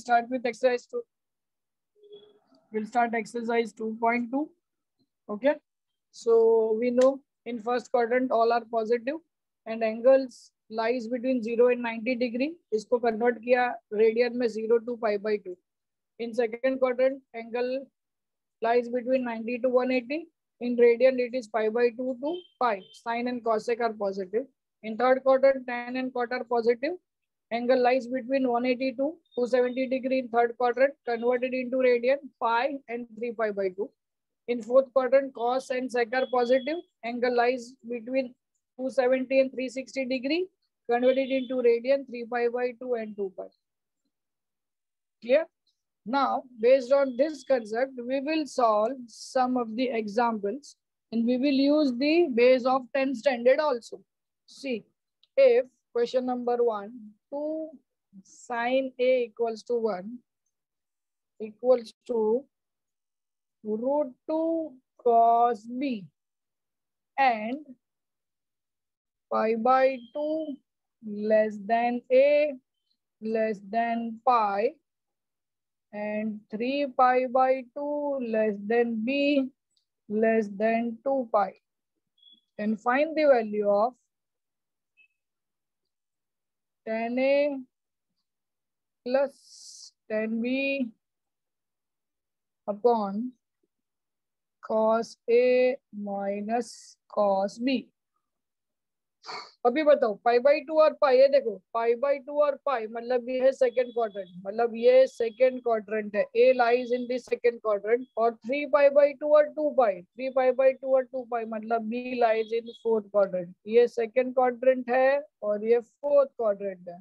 start with exercise 2. We'll start exercise 2.2. Okay. So we know in first quadrant all are positive and angles lies between 0 and 90 degree. इसको convert किया radian में 0 to pi by 2. In second quadrant angle lies between 90 to 180. In radian it is pi by 2 to pi. Sine and cosec are positive. In third quadrant tan and cot are positive. Angle lies between 180 to 270 degree in third quadrant, converted into radian, pi and 3 pi by 2. In fourth quadrant, cos and sec are positive. Angle lies between 270 and 360 degree, converted into radian, 3 pi by 2 and 2 pi. Clear? Now, based on this concept, we will solve some of the examples and we will use the base of 10 standard also. See, if question number 1, 2 sine A equals to 1 equals to root 2 cos B and pi by 2 less than A less than pi and 3 pi by 2 less than B less than 2 pi. And find the value of tan A plus tan B upon cos A minus cos B. अभी बताओ pi by 2 और पाई, ये देखो pi by 2 और पाई मतलब ये है second quadrant, मतलब ये सेकंड क्वाड्रेंट है, A lies in this second quadrant, और 3 पाई बाई 2 और 2 पाई, 3 पाई बाई 2 और 2 पाई मतलब B lies in fourth quadrant. ये सेकंड क्वाड्रेंट है और ये फोर्थ क्वाड्रेंट है.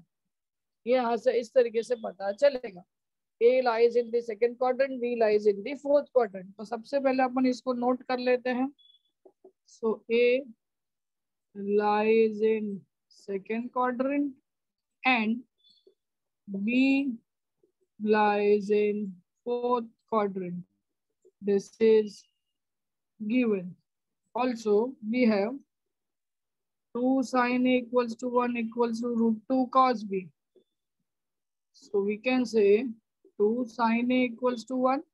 ये यहाँ से इस तरीके से पता चलेगा. A lies in the second quadrant, B lies in the fourth quadrant. तो सबसे पहले अपन इसको नोट कर लेते हैं. सो ए lies in second quadrant and B lies in fourth quadrant. This is given. Also, we have 2 sine A equals to 1 equals to root 2 cos B. So we can say 2 sine A equals to 1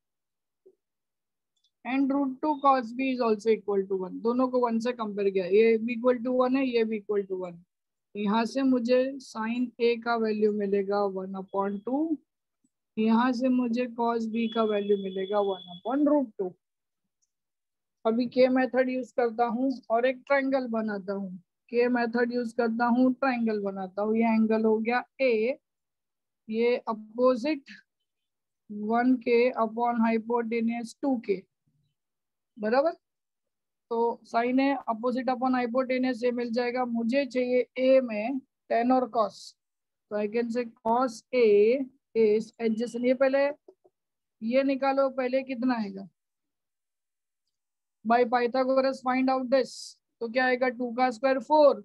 and root 2 cos B is also equal to 1. दोनों को 1 से compare किया, ये भी equal to 1 है, ये भी equal to 1. यहाँ से मुझे साइन A का वैल्यू मिलेगा 1/2. यहाँ से मुझे cos B का वैल्यू मिलेगा 1/√2. अभी के मेथड यूज करता हूँ और एक ट्रायंगल बनाता हूँ. के मेथड यूज करता हूँ, ट्रायंगल बनाता हूँ. ये एंगल हो गया A, ये opposite 1k upon hypotenuse 2k बराबर. तो साइन ए अपोजिट अपॉन हाइपोटेन्यूज ये मिल जाएगा. मुझे चाहिए ए में टेन और कॉस, तो I can say cos A is adjacent. ये पहले ये निकालो, पहले कितना आएगा by Pythagoras find out this. तो क्या आएगा 2 का स्क्वायर 4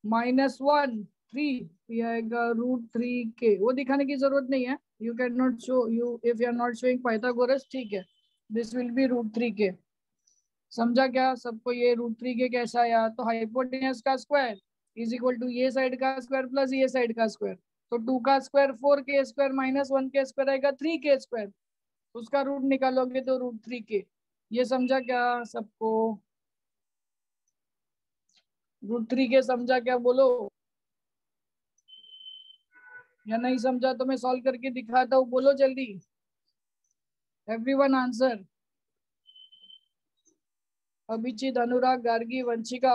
माइनस 1 3, ये आएगा √3k. वो दिखाने की जरूरत नहीं है, you can not show, you if you are not showing Pythagoras, ठीक है. This will be √3k. समझा क्या सबको? ये √3k कैसा आया? तो हाइपोटेन्यूज का स्क्वायर इज इक्वल टू ये साइड का स्क्वायर प्लस ये साइड का स्क्वायर. तो 2 का square 4k square minus 1k square आएगा 3k स्क्वायर. उसका रूट निकालोगे तो √3k. ये समझा क्या सबको? √3k समझा क्या? बोलो. या नहीं समझा तो मैं सॉल्व करके दिखाता हूँ, बोलो जल्दी. Everyone answer. Abhijeet, Anurag, Gargi, Vanshika.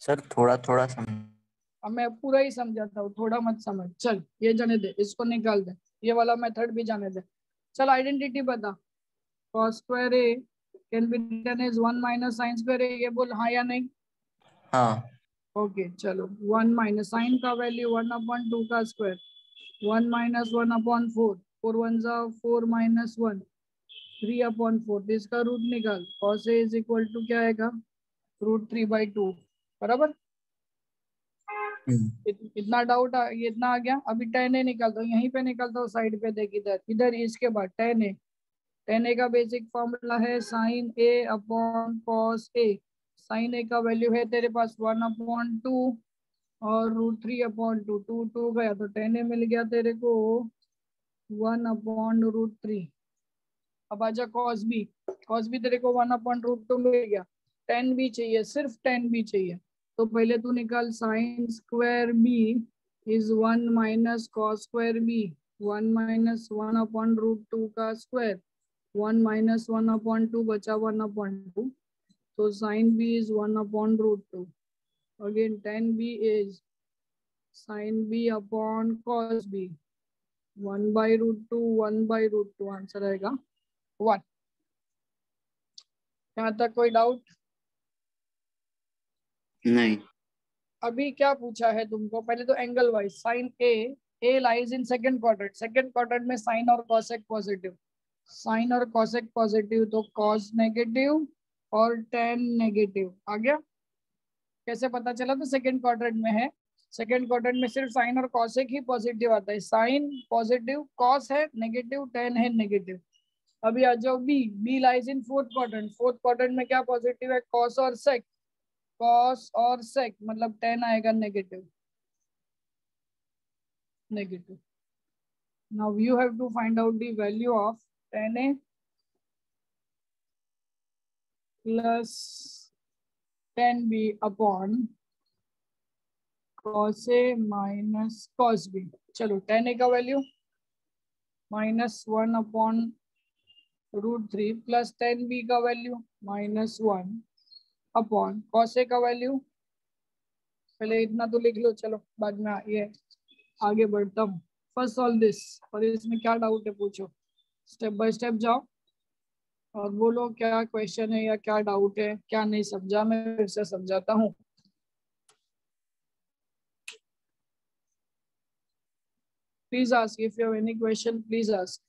Sir थोड़ा थोड़ा समझ. अब मैं पूरा ही समझाता हूँ, थोड़ा मत समझ. चल ये जाने दे, इसको निकाल दे, ये वाला मेथड भी जाने दे. चल आइडेंटिटी बता. cos square A can be written as 1 minus sine square A. ये बोल हाँ या नहीं? हाँ. ओके चलो. 1 माइनस साइन का वैल्यू 1/2 का स्क्वायर, 1 माइनस 1/4, 4 1 जा 4 माइनस 1 3/4. इसका रूट निकाल. cos A is equal to क्या आएगा? √3/2 बराबर. इतना डाउट इतना आ गया. अभी tan a निकालता हूँ, यहीं पे निकालता हूँ, साइड पे देख इधर इधर. इसके बाद tan a का बेसिक फॉर्मूला है sine a upon cos a. Sine a का वैल्यू है तेरे पास 1/2 और √3/2, 2 गया तो 10a मिल गया तेरे को 1/√3। अब आजा कॉस बी तेरे को 1/√2 मिल गया। 10b चाहिए, सिर्फ 10b चाहिए। तो पहले तू निकाल sine square B is 1 minus cos square B. 1 minus 1/√2 का स्क्वायर, 1 माइनस 1/2 बचा 1/2। तो sine B is 1/√2। Again 10b is sine B upon cos B, 1/√2, 1/√2 answer आएगा 1। यहाँ तक कोई डाउट? नहीं। अभी क्या पूछा है तुमको? पहले तो angle wise sine A lies in second quadrant. Second quadrant में साइन और कॉसेक पॉजिटिव, साइन और कॉसेक पॉजिटिव, तो कॉस नेगेटिव और टेन नेगेटिव आ गया। कैसे पता चला? तो सेकंड क्वाड्रेंट में है। सेकंड क्वाड्रेंट में सिर्फ साइन और कॉसेक ही पॉजिटिव आता है। साइन पॉजिटिव, कॉस है नेगेटिव, टेन है नेगेटिव। अभी आ जाओ B lies in fourth quadrant. Fourth quadrant में क्या पॉजिटिव है? कॉस और सेक। कॉस और सेक मतलब टेन आएगा negative. Negative. Now you have to find out the value of tan A plus tan B upon cos A minus cos B। चलो tan A का value -1/√3 plus tan B का value -1 upon cos A का value. पहले इतना तो लिख लो, चलो बाद में ये आगे बढ़ता हूँ। फर्स्ट ऑल दिस, और इसमें क्या डाउट है पूछो, स्टेप बाय स्टेप जाओ और बोलो क्या क्वेश्चन है या क्या डाउट है, क्या नहीं समझा। मैं फिर से समझाता हूँ। Please ask, if you have any question please ask.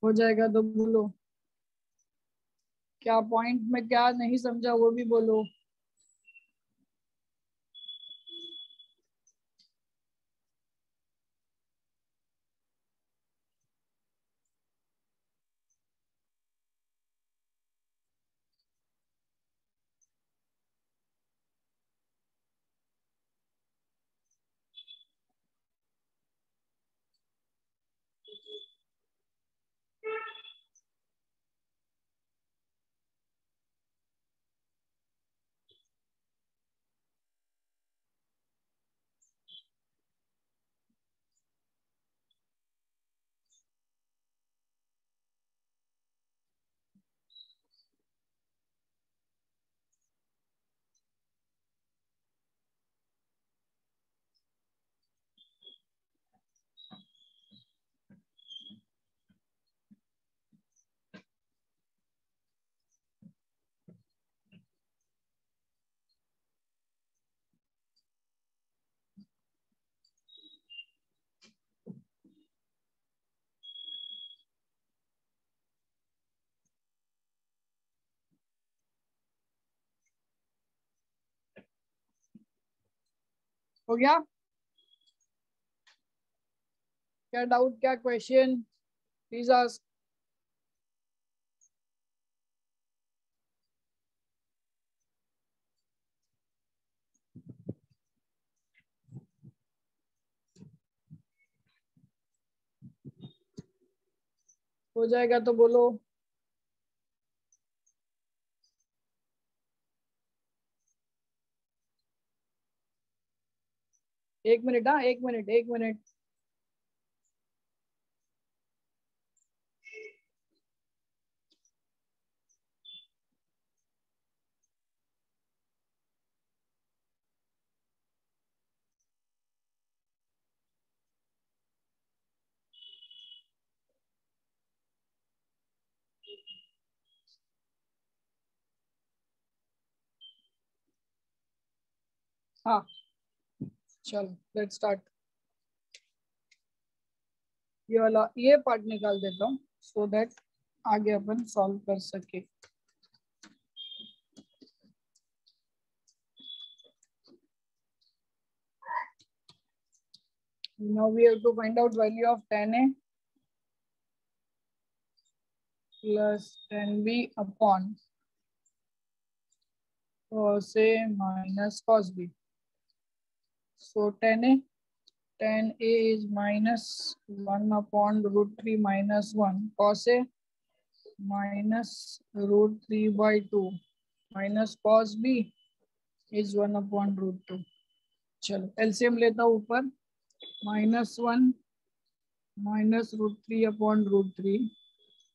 हो जाएगा तो बोलो, क्या पॉइंट में क्या नहीं समझा वो भी बोलो। हो गया? क्या डाउट, क्या क्वेश्चन, प्लीज आस्क। हो जाएगा तो बोलो। एक मिनट, हाँ, एक मिनट, एक मिनट। हाँ, चलो लेट्स स्टार्ट। ये वाला, ये पार्ट निकाल देता हूँ सो दैट आगे अपन सॉल्व कर सके। Now we have to find out value of tan A plus tan B upon cos A minus cos B. So tan A is minus 1 upon root 3 minus 1, cos A minus root 3 by 2 minus cos B is 1 upon root 2. चलो LCM लेता हूँ ऊपर, -1 minus root 3 upon root 3,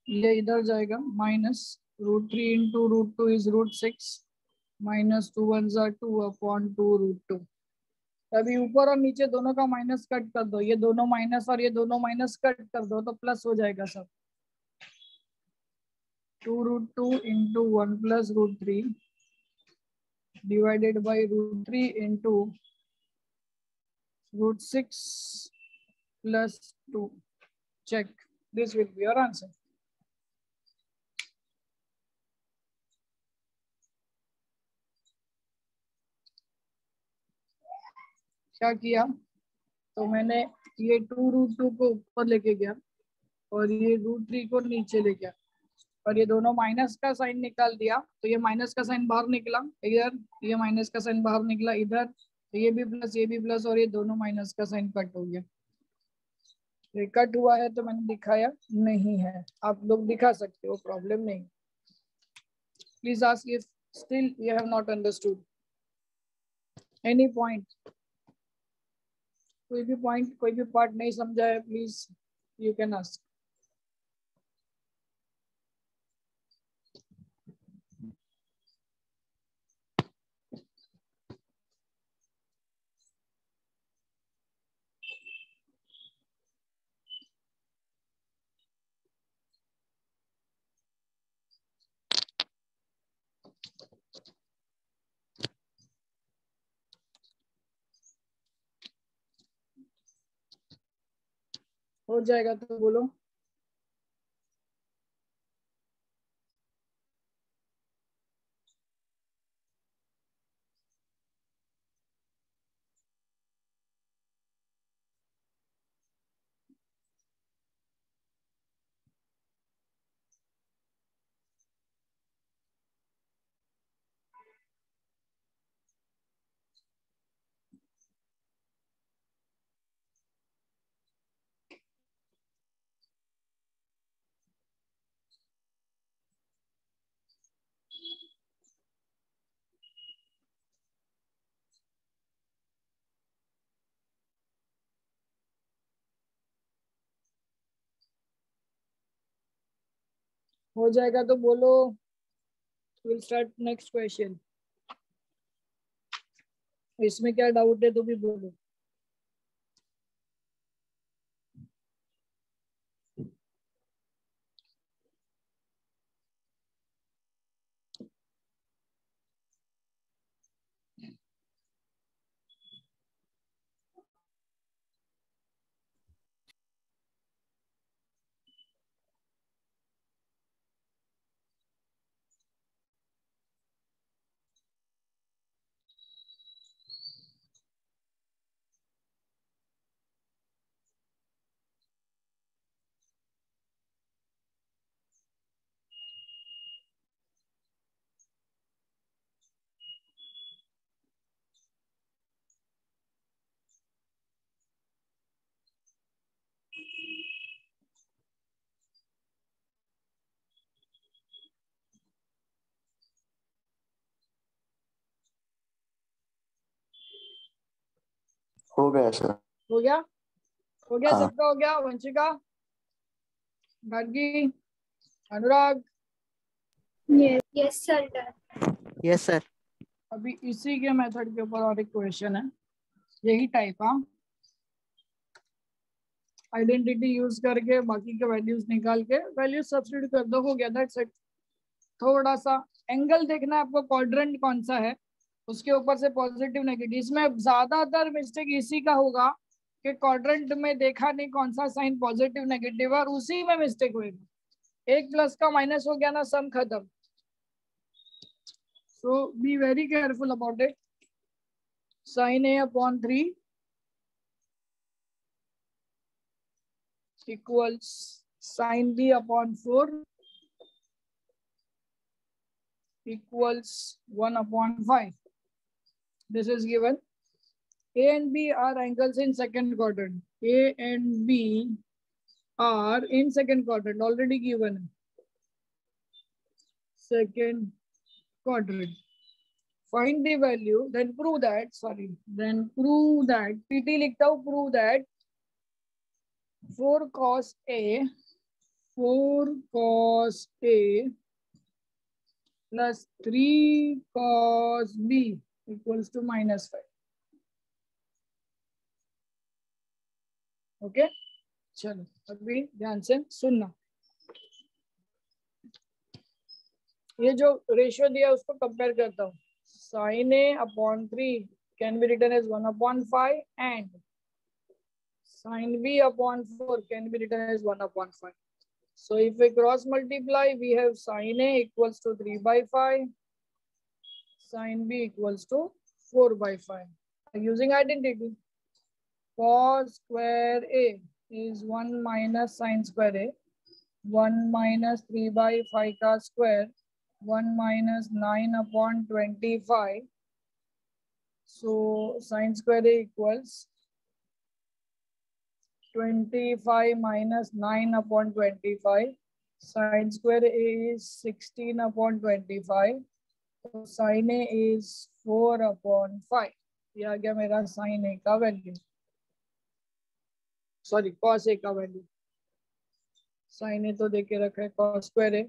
ये इधर जाएगा, minus root 3 into root 2 is root 6 minus 2 1 ज़ा 2 upon 2 root 2। अभी ऊपर और नीचे दोनों का माइनस कट कर दो, ये दोनों माइनस और ये दोनों माइनस कट कर दो तो प्लस हो जाएगा सब। 2 root 2 into 1 plus root 3 divided by root 3 into root 6 plus 2. Check. This will be your answer. क्या किया, तो मैंने ये 2 रूट 2 को ऊपर लेके गया और ये रूट 3 को नीचे ले गया और ये दोनों माइनस का साइन निकाल दिया, तो ये माइनस का साइन बाहर निकला इधर, ये माइनस का साइन बाहर निकला इधर, तो ये भी प्लस ये भी प्लस और ये दोनों माइनस का साइन कट हो गया। ये कट हुआ है तो मैंने दिखाया नहीं है, आप लोग दिखा सकते हो, प्रॉब्लम नहीं। Please ask if still you have not understood any point. कोई भी पॉइंट, कोई भी पार्ट नहीं समझा है, प्लीज यू कैन आस्क। हो जाएगा तो बोलो। हो जाएगा तो बोलो। Will start next question. इसमें क्या डाउट है तो भी बोलो। हो गया सर। हो गया? हो गया, हाँ सबका हो गया? Vanshika, Gargi, Anurag? Yes sir. Yes sir. अभी इसी के मेथड के ऊपर और एक क्वेश्चन है, यही टाइप। हाँ, आइडेंटिटी यूज करके बाकी के वैल्यूज निकाल के वैल्यूज सब्स्टिट्यूट कर दो, हो गया, दैट्स इट। थोड़ा सा एंगल देखना है आपको, क्वाड्रेंट कौन सा है, उसके ऊपर से पॉजिटिव नेगेटिव। इसमें ज्यादातर मिस्टेक इसी का होगा कि क्वाड्रेंट में देखा नहीं कौन सा साइन पॉजिटिव नेगेटिव है, और उसी में मिस्टेक होगी। एक प्लस का माइनस हो गया ना, सम खत्म। So be very careful about it. Sine A upon 3 equals sin b upon 4 equals 1 upon 5. This is given. A and B are angles in second quadrant. A and B are in second quadrant, already given. Second quadrant. Find the value, then prove that, PT लिखता हूँ, prove that 4 cos A plus 3 cos B equals to -5. Okay, चलो अभी ध्यान से सुनना। ये जो ratio दिया उसको कंपेयर करता हूँ। sin A upon 3 can be written as 1 upon 5 and sin B upon 4 can be written as 1 upon 5. So if we cross multiply, we have sin A equals to 3 by 5, sin B equals to 4 by 5. Using identity, cos square A is 1 minus sin square A, 1 minus 3 by 5 का square, 1 minus 9 upon 25. So sin square A equals 25 minus 9 upon 25. Sin square A is 16 upon 25. So sin A is 4 upon 5. ये आ गया मेरा sin A का value, sorry cos A का value. sin A तो देके रखा है cos square A,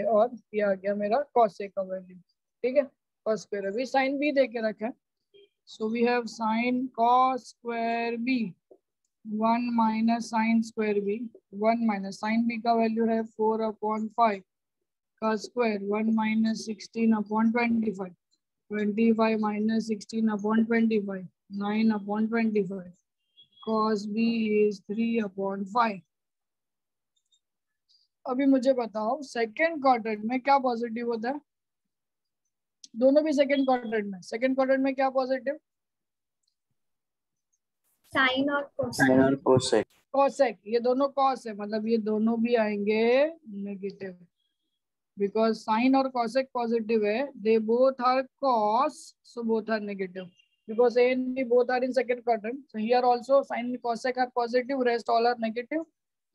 और ये आ गया मेरा cos A का वैल्यू। ठीक है, cos square A भी sin B देके रखा है। So we have sin cos square B 1 minus sin square B, 1 minus sin B का वैल्यू है 4 upon 5 का square, 1 minus 16 upon 25, 25 minus 16 upon 25, 9 upon 25. Cos B is 3 upon 5. अभी मुझे बताओ सेकेंड क्वाड्रेंट में क्या पॉजिटिव होता है? दोनों भी सेकेंड क्वाड्रेंट में क्या पॉजिटिव? साइन और साइन और कोसेक। कोसेक, ये दोनों कॉस है, मतलब ये दोनों भी आएंगे नेगेटिव, बिकॉज साइन और कोसेक पॉजिटिव है, they both are cos, so both are negative, because A and B both are in second quadrant. So here also sin and cosec are positive, rest all are negative.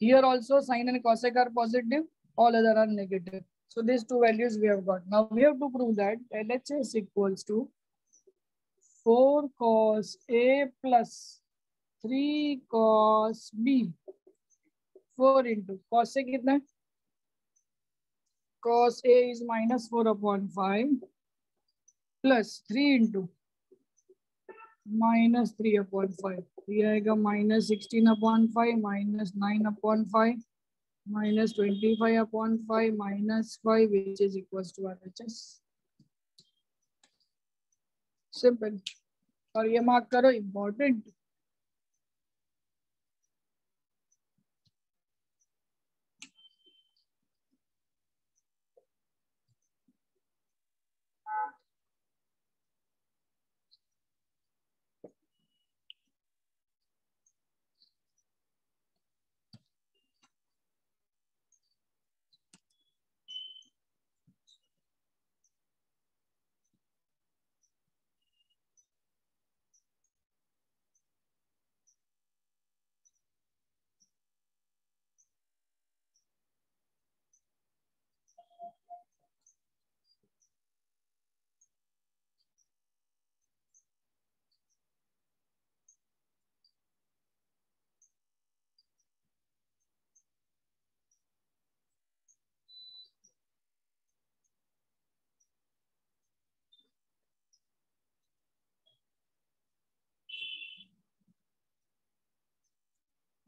Here also sin and cosec are positive, all other are negative. So these two values we have got. Now we have to prove that LHS equals to 4 cos A plus 3 cos B, 4 into cos A कितना है? Cos A is minus 4 upon 5 plus 3 into minus 3 upon 5. ये आएगा minus 16 upon 5, minus 9 upon 5, minus 25 upon 5, minus 5, which is equals to RHS. Simple. और ये mark करो, important.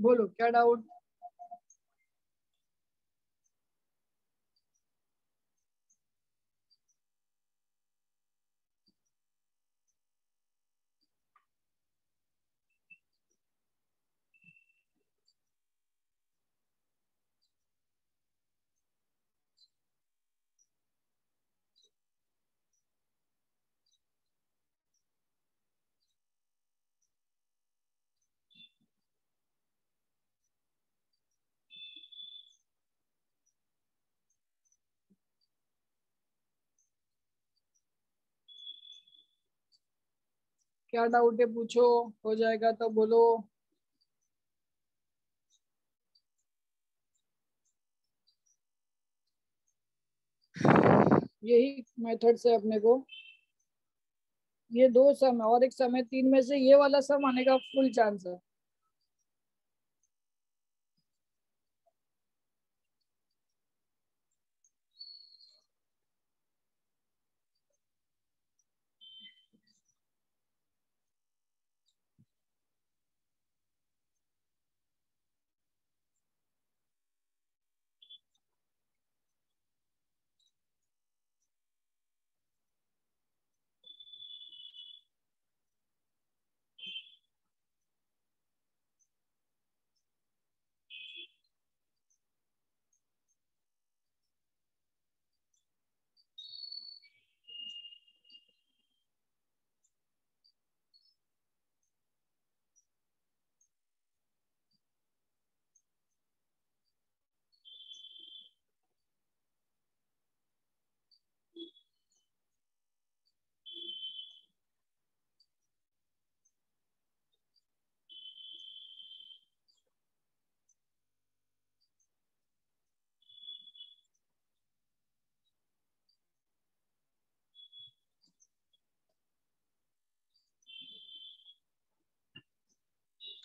बोलो क्या doubt? क्या डाउट है पूछो, हो जाएगा तो बोलो। यही मेथड से अपने को ये 2 सम है और एक सम है, 3 में से ये वाला सम आने का फुल चांस है।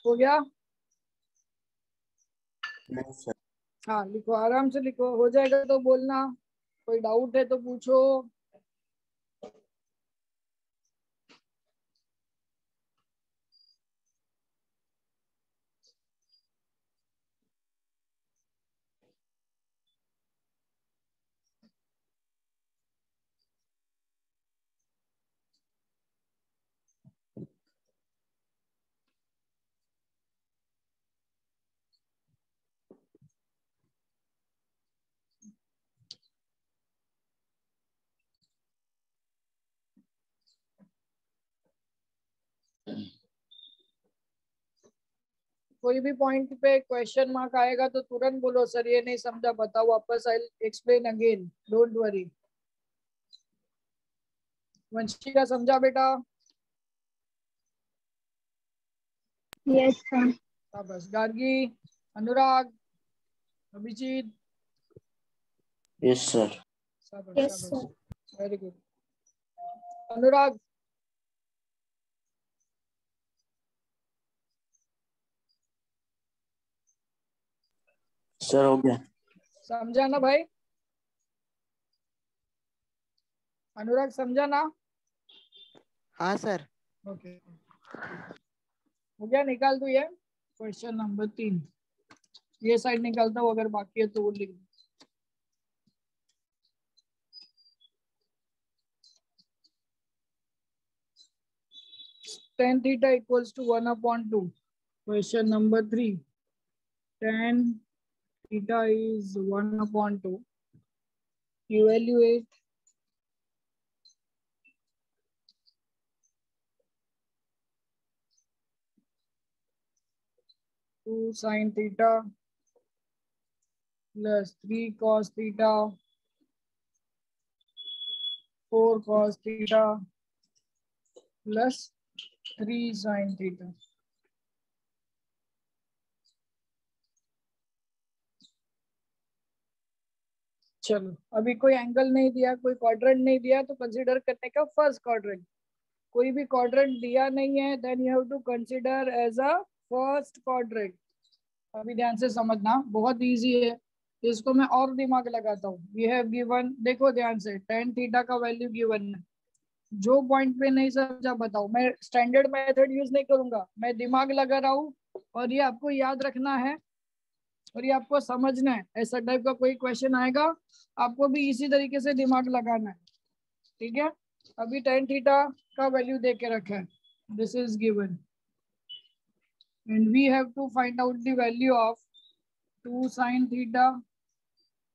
हो गया? नहीं सर। हाँ लिखो, आराम से लिखो, हो जाएगा तो बोलना। कोई डाउट है तो पूछो। कोई भी पॉइंट पे क्वेश्चन मार्क आएगा तो तुरंत बोलो सर ये नहीं समझा, बताओ वापस, I explain again, don't worry. Vanshika समझा बेटा? Yes sir. बस गार्गी, अनुराग, अभिजीत, यस सर। शाबाश यस शाबाश, sir. Very good. Anurag sir हो गया। समझा ना भाई? अनुराग समझा ना? हाँ सर। ओके हो गया, निकाल दो ये क्वेश्चन नंबर 3। ये साइड निकालता हूँ, अगर बाकी है तो वो लिख दो। tan theta equals to 1/2. Question number 3. Tan theta is 1/2. Evaluate two sin theta plus 3 cos theta 4 cos theta plus 3 sin theta. चलो, अभी कोई एंगल नहीं दिया, कोई क्वाड्रेंट नहीं दिया, तो कंसीडर करने का फर्स्ट क्वाड्रेंट। कोई भी क्वाड्रेंट दिया नहीं है, then you have to consider as a first quadrant. अभी ध्यान से समझना, बहुत इजी है, इसको मैं और दिमाग लगाता हूँ। वी हैव गिवन, देखो ध्यान से, tan थीटा का वैल्यू गिवन है। जो पॉइंट पे नहीं समझा बताओ, मैं स्टैंडर्ड मेथड यूज नहीं करूंगा, मैं दिमाग लगा रहा हूँ और ये आपको याद रखना है और ये आपको समझना है। ऐसा टाइप का कोई क्वेश्चन आएगा आपको भी इसी तरीके से दिमाग लगाना है, ठीक है। अभी tan थीटा का वैल्यू दे के रखा है, this is given and we have to find out the value of 2 sin theta,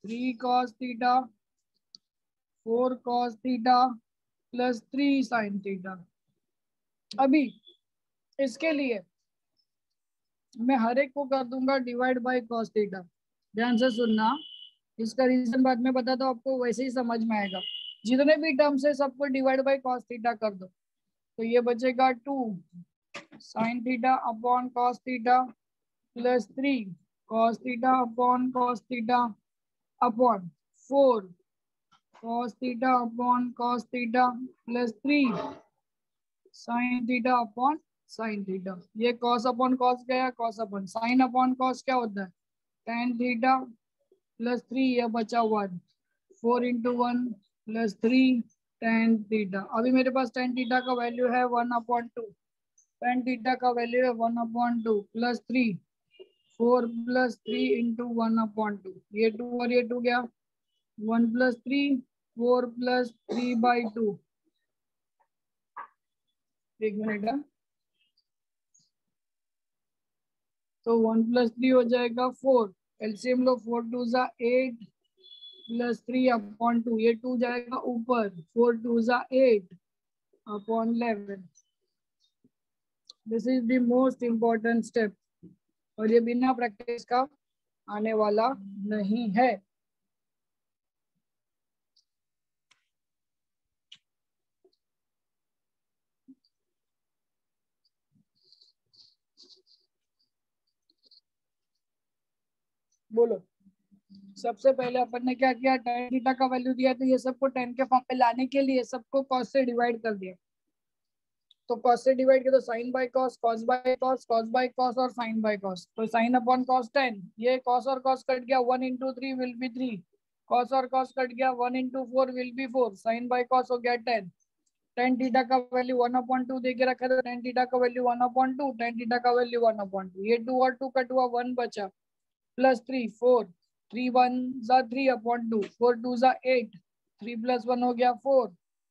3 cos theta, 4 cos theta plus 3 sin theta. अभी इसके लिए मैं हर एक को कर दूंगा डिवाइड बाय cos थीटा। ध्यान से सुनना, इसका रीजन बाद में बताता हूँ, आपको वैसे ही समझ में आएगा। जितने भी टर्म्स है सबको डिवाइड बाय cos थीटा कर दो, तो ये बचेगा 2 sin theta upon cos theta plus 3 cos theta upon cos theta upon 4 cos theta upon cos theta plus 3 sin theta upon sin theta. ये cos अपॉन cos गया, cos upon sin upon cos क्या होता है, tan theta plus 3, ये बचा 1, 4 into 1 plus 3 tan theta. अभी मेरे पास tan theta का वैल्यू है 1/2, tan थीटा का वैल्यू है 1/2 प्लस 3, 4 प्लस 3 इंटू 1/2, ये 2 और ये 2 गया, 1 प्लस 3, 4 प्लस 3/2। एक मिनट है, तो 1 प्लस 3 हो जाएगा 4, एलसीएम लो, 4 2 जा 8 प्लस 3 अपॉन 2, ये 2 जाएगा ऊपर, 4 2 जा 8 upon 11। This is the most important step और ये बिना प्रैक्टिस का आने वाला नहीं है। बोलो, सबसे पहले अपन ने क्या किया, tan थीटा का वैल्यू दिया तो ये सबको tan के फॉर्म पे लाने के लिए सबको cos से डिवाइड कर दिया। तो cos से डिवाइड किया तो sin by cos, cos by cos, cos by cos और sin बाय cos, तो sin अपॉन cos 10, ये cos और cos कट गया, 1 इंटू 3 विल बी 3, cos और cos कट गया, 1 into 4 will be 4, sin by cos हो गया 10। tan थीटा का वैल्यू 1/2 दे के रखा था, tan थीटा का वैल्यू 1/2, tan थीटा का वैल्यू 1/2, ये 2 और 2 कट हुआ, 1 बचा, प्लस 3 4, 3 1 जा 3/2, 4 2 जा 8, 3 प्लस 1 हो गया 4,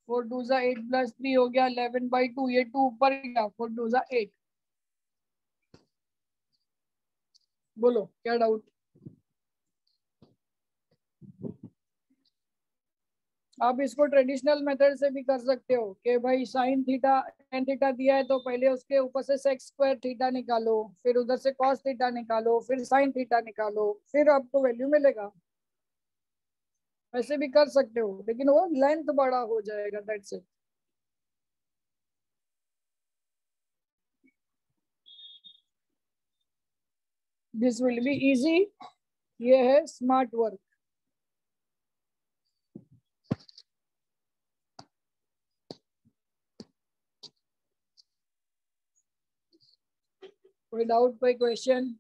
4 2 जा 8 प्लस 3 हो गया 11/2, ये 2 ऊपर गया, 4 2 जा 8। बोलो क्या डाउट। आप इसको ट्रेडिशनल मेथड से भी कर सकते हो कि भाई साइन थीटा tan थीटा दिया है तो पहले उसके ऊपर से sec स्क्वायर थीटा निकालो, फिर उधर से cos थीटा निकालो, फिर sin थीटा निकालो, फिर आपको वैल्यू मिलेगा। ऐसे भी कर सकते हो लेकिन वो लेंथ बड़ा हो जाएगा, that's it. This will be easy, ये है स्मार्ट वर्क। कोई डाउट, कोई क्वेश्चन।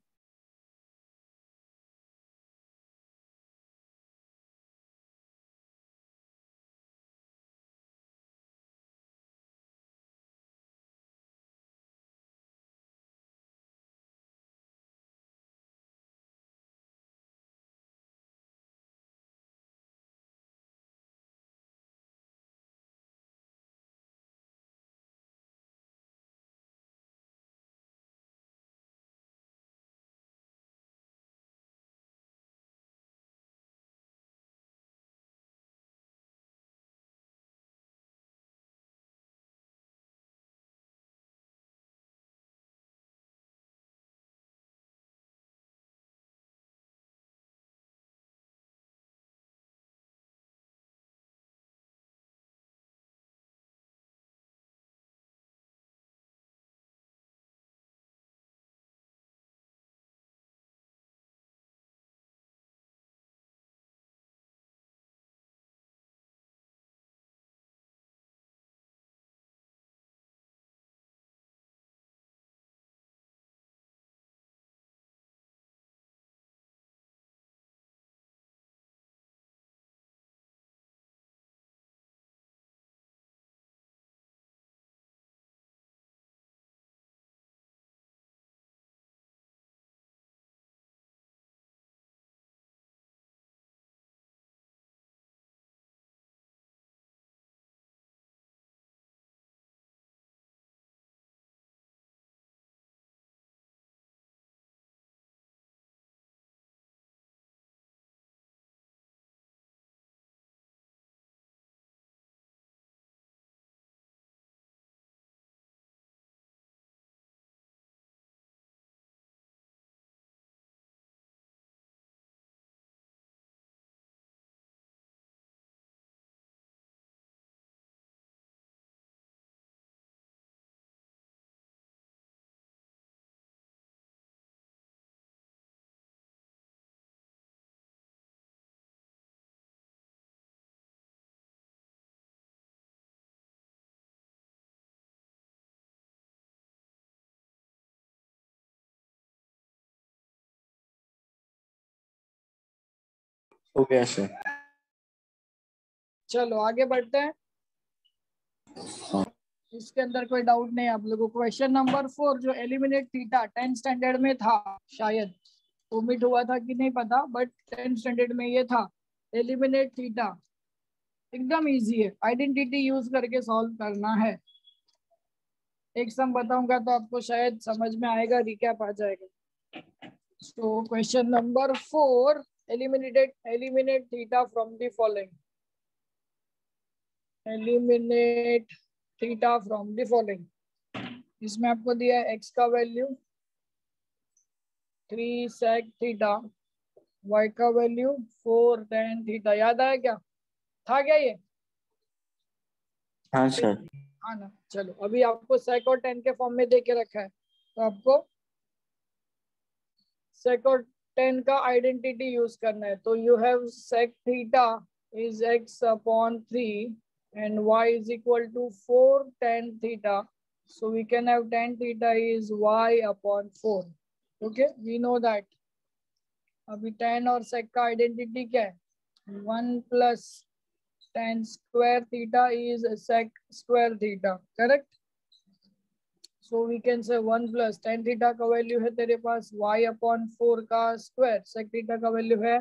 हो गया सर। चलो आगे बढ़ते हैं। हाँ इसके अंदर कोई डाउट नहीं आप लोगों को। क्वेश्चन नंबर 4 जो एलिमिनेट थीटा 10th स्टैंडर्ड में था, शायद ओमिट हुआ था कि नहीं पता, बट 10th स्टैंडर्ड में ये था। एलिमिनेट थीटा एकदम इजी है, आइडेंटिटी यूज करके सॉल्व करना है। एक सम बताऊंगा तो आपको शायद समझ में आएगा, रिकैप आ जाएगा। So question number 4, eliminate theta from the following. Eliminate theta from the following. इसमें आपको दिया है x का वैल्यू 3 sec थीटा, y का वैल्यू 4 tan थीटा। याद आया क्या? था क्या ये? हाँ सर। हाँ ना। चलो अभी आपको sec और tan के फॉर्म में दे के रखा है, तो आपको sec और tan का आइडेंटिटी यूज करना है। तो you have sec theta is x upon 3 and y is equal to 4 tan theta. So we can have tan theta is y upon 4. Okay, we know that. अभी tan और sec का identity क्या है? 1 plus tan square theta is sec square theta, correct? So we can say 1 plus tan theta का value है तेरे पास y upon 4 का square, sec theta का वैल्यू है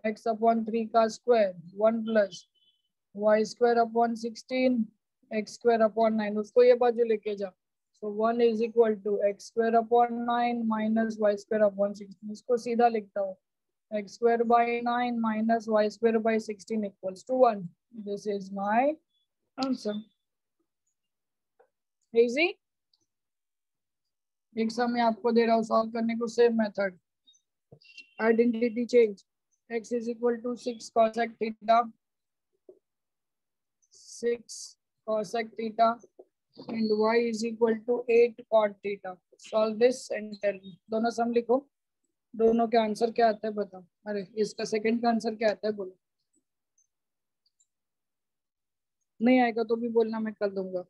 x upon 3 का square, 1 plus y square upon 16 x square upon 9। उसको ये बाजू लेके जा। So 1 is equal to x square upon 9 minus y square upon 16। इसको सीधा लिखता हूँ, x square by 9 minus y square by 16 equals to 1। This is my answer. Easy? एक समय आपको दे रहा हूँ सॉल्व करने को, same method. Identity change, x is equal to 6 cosec theta, 6 cosec theta and y is equal to 8 cot theta. Solve this and tell me. दोनों सम लिखो, दोनों के आंसर क्या आता है बताओ। अरे इसका सेकंड का आंसर क्या आता है बोलो। नहीं आएगा तो भी बोलना, मैं कर दूंगा।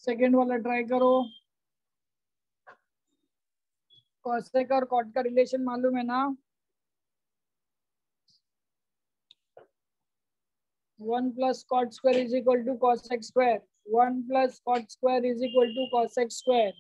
सेकेंड वाला ट्राई करो। कॉसेक और कॉट का रिलेशन मालूम है ना? 1 plus cot square is equal to cosec square, 1 plus cot square is equal to cosec square।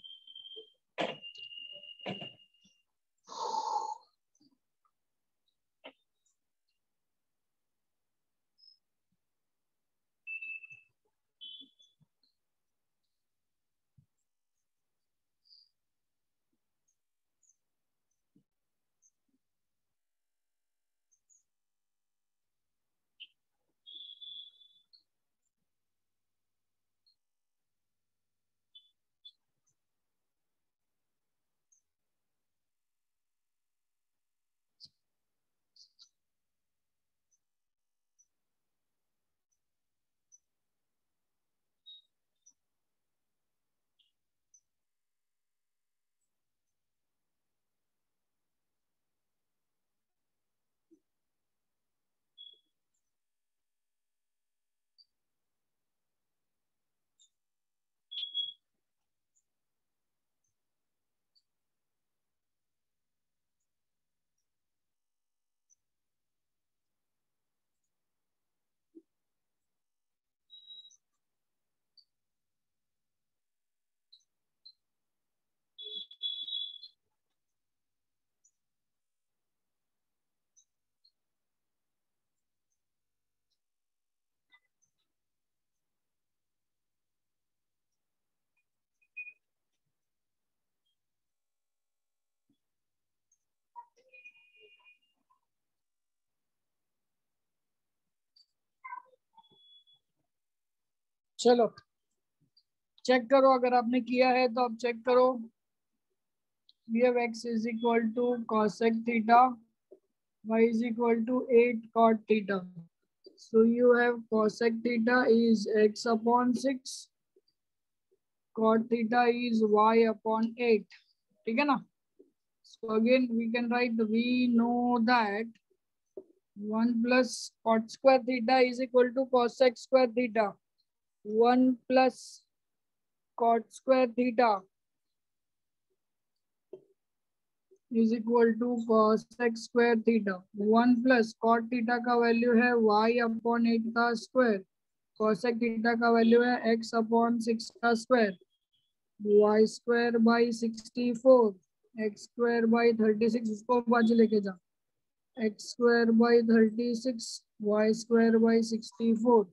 चलो चेक करो, अगर आपने किया है तो आप चेक करो। We have x is equal to cosec theta, y is equal to 8 cot theta. So you have cosec theta is x upon 6, cot theta is y upon 8. ठीक है ना? So again we can write, we know that 1 plus cot square theta is equal to cosec square theta. 1 plus cot square theta is equal to cosec square theta. 1 plus cot theta का value है y upon 8 का square, cosec theta का value है x upon 6 का square, y square by 64, x square by 36, उसको बाजू लेके जा, x square by 36, y square by 64.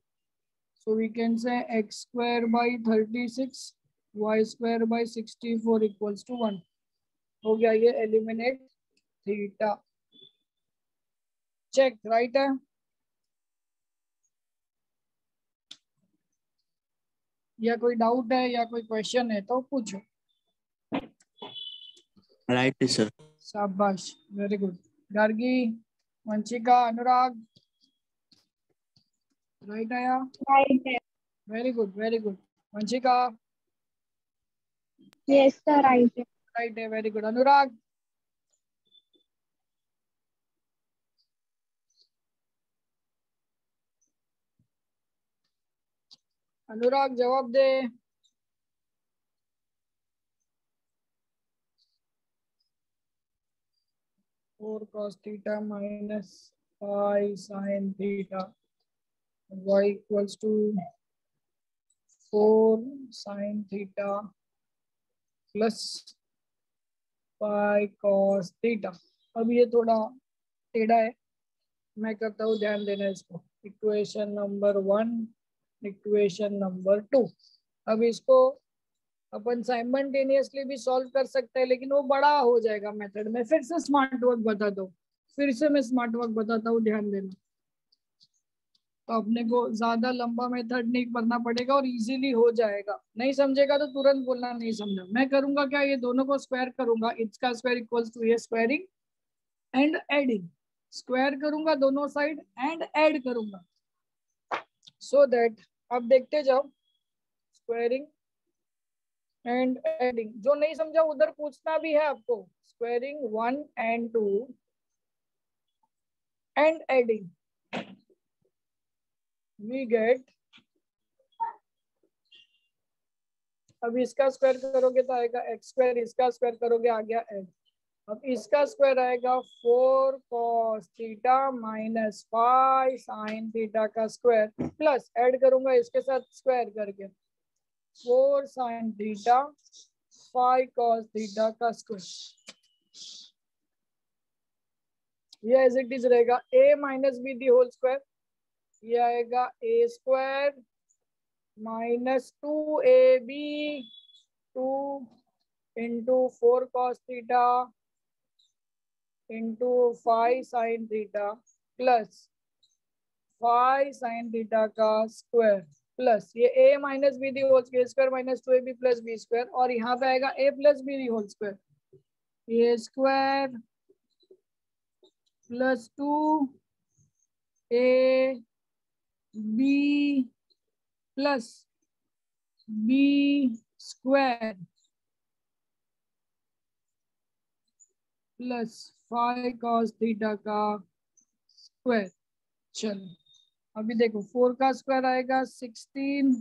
So we can say x square by 36, y square by 64 equals to 1. हो गया ये एलिमिनेट थीटा। चेक राइट है? या कोई डाउट है या कोई क्वेश्चन है तो पूछो। Right sir. शाबाश, very good. Gargi, Vanshika, Anurag, right आया? राइट है। Very good very good. Vanshika, yes sir, right है। राइट है, वेरी गुड। अनुराग, अनुराग जवाब दे। Four cos theta minus 5 sin theta, y equals to 4 sin theta plus 5 cos theta। अब ये थोड़ा टेढ़ा है, मैं करता हूँ, ध्यान देना इसको। Equation number 1, equation number 2। अब इसको अपन साइमल्टेनियसली भी सॉल्व कर सकते हैं, लेकिन वो बड़ा हो जाएगा मेथड में। फिर से स्मार्ट वर्क बता दो, फिर से मैं स्मार्ट वर्क बताता हूँ, ध्यान देना। तो अपने को ज्यादा लंबा मेथड नहीं करना पड़ेगा और इजीली हो जाएगा। नहीं समझेगा तो तुरंत बोलना नहीं समझा। मैं करूंगा क्या, ये दोनों को स्क्वायर करूंगा, इसका स्क्वायर इक्वल्स टू ये स्क्वायरिंग एंड एडिंग। स्क्वायर करूंगा दोनों साइड एंड ऐड करूंगा, सो दैट अब देखते जाओ स्क्वायरिंग एंड एडिंग। जो नहीं समझा उधर पूछना भी है आपको। Squaring 1 and 2 and adding, we get. अब इसका स्क्वायर करोगे तो आएगा एक्स स्क्वायर, इसका स्क्वायर करोगे आ गया एड। अब इसका स्क्वायर आएगा 4 cos theta minus 5 sin theta का स्क्वायर, प्लस ऐड करूंगा इसके साथ स्क्वायर करके 4 sin थीटा 5 cos थीटा का स्क्वायर। ये एज इट इज रहेगा a minus B the whole square. ये आएगा a square minus 2ab 2 into 4 cos theta into 5 sin theta plus 5 sin theta का स्क्वायर, प्लस ये a minus B the whole square minus 2ab plus B square, और यहाँ पे आएगा a plus B the whole square. ये square plus 2ab plus B square plus 5 cos theta का square. चलो अभी देखो, 4 का स्क्वायर आएगा 16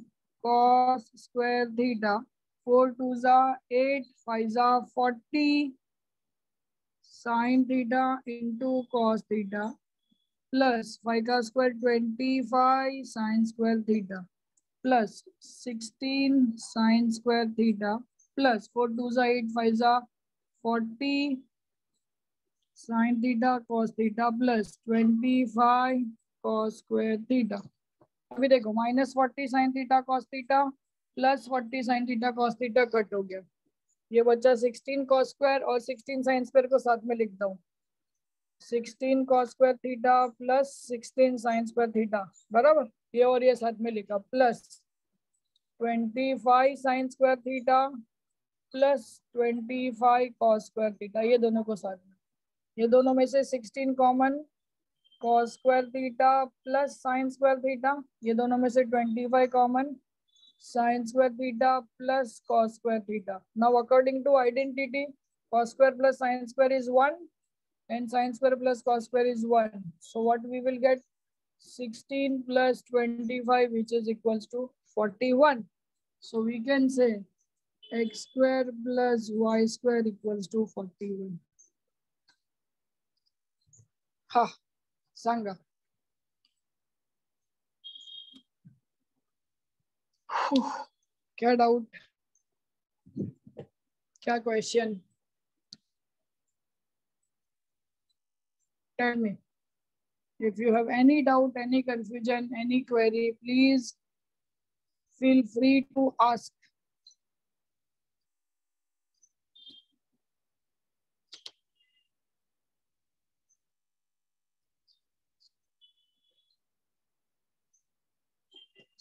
cos स्क्वायर थीटा, 4 2 जा 8 5 जा 40 sin theta into cos theta plus 5 का square 25 sin square theta plus 16 sin square theta plus 4 2 जा 8 5 जा 40 sin theta cos theta plus 25 cos square theta. अभी देखो minus 40 sin theta cos theta plus 40 sin theta cos theta cut हो गया, ये बच्चा 16 cos square और 16 sin स्क्वायर को साथ में लिखता हूँ। 16 cos square theta plus 16 sin square theta बराबर, ये और ये साथ में लिखा, plus 25 sign square theta plus 25 cos square theta, ये दोनों को साथ में, ये दोनों में से 16 common, cos square theta plus sine square theta, ये दोनों में से 25 common, sine square theta plus cos square theta. Now according to identity, cos square plus sin square is 1 and sin square plus cos square is 1. So what we will get? 16 plus 25, which is equals to 41. So we can say x square plus y square equals to 41. Ha, Sanga. क्या doubt, क्या question? Tell me. If you have any doubt, any confusion, any query, please feel free to ask.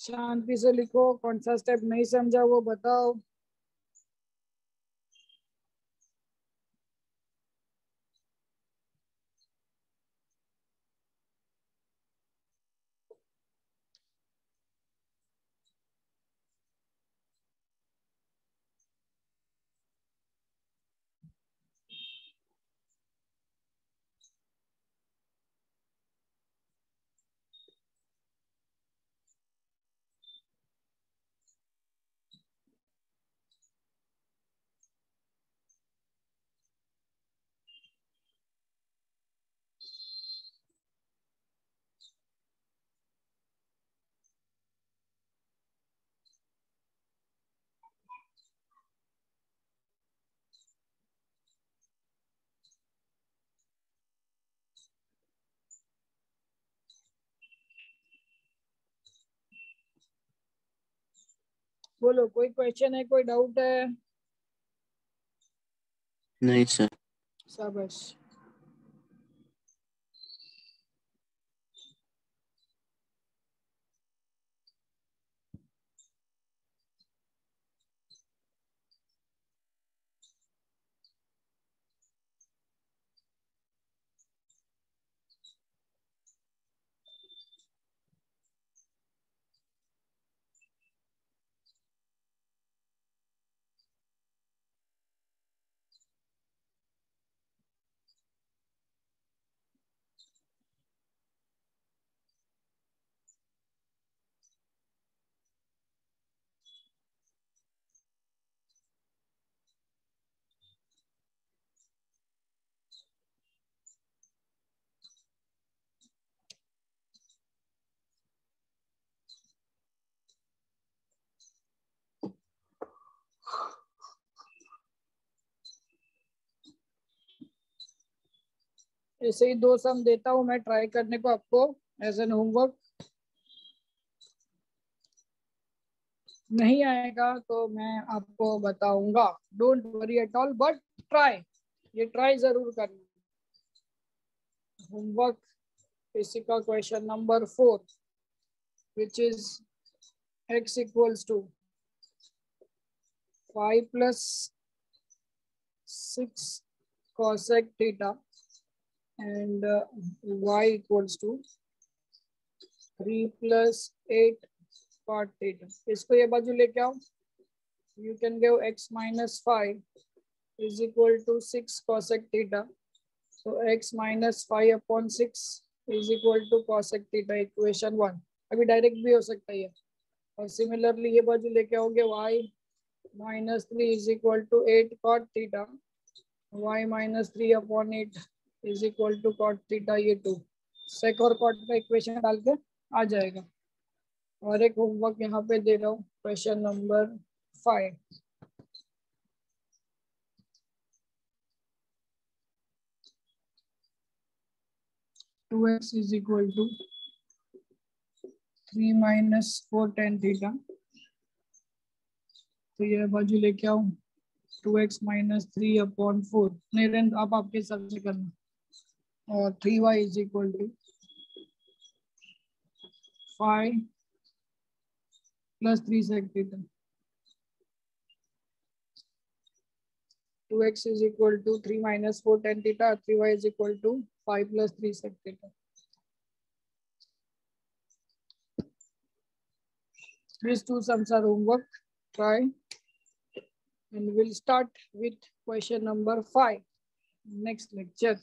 शांति से लिखो, कौन सा step नहीं समझा वो बताओ. बोलो, कोई क्वेश्चन है, कोई डाउट है? नहीं सर. शाबाश. ऐसे ही 2 सम देता हूँ मैं ट्राई करने को आपको एज एन होमवर्क. नहीं आएगा तो मैं आपको बताऊंगा. Don't worry at all, but try, ये ट्राई जरूर करना. होमवर्क इसी का question number 4, which is x equals to 5 plus 6 cosec theta and y equals to 3 plus 8 cot theta. इसको ये बाजू लेके आओ. You can give x minus 5 is equal to 6 cosec theta. So x minus 5 upon 6 is equal to cosec theta, equation 1. अभी direct भी हो सकता है. और सिमिलरली ये बाजू लेके आओगे y minus 3 is equal to 8 cot theta. y minus 3 upon 8 is equal to cot theta, ये 2. sec और cot का इक्वेशन डाल के आ जाएगा. और एक होमवर्क यहाँ पे दे रहा हूँ, question number 5. Two X is equal to 3 minus 4 tan theta. तो ये बाजू लेके आओ 2x minus 3 upon 4. नहीं रेंट आप आपके हिसाब से करना. और 3y is equal to 5 plus 3 sec theta. 2x is equal to 3 minus 4 tan theta. 3y is equal to 5 plus 3 sec theta. These two sums are homework. Try. And we'll start with question number 5. Next lecture.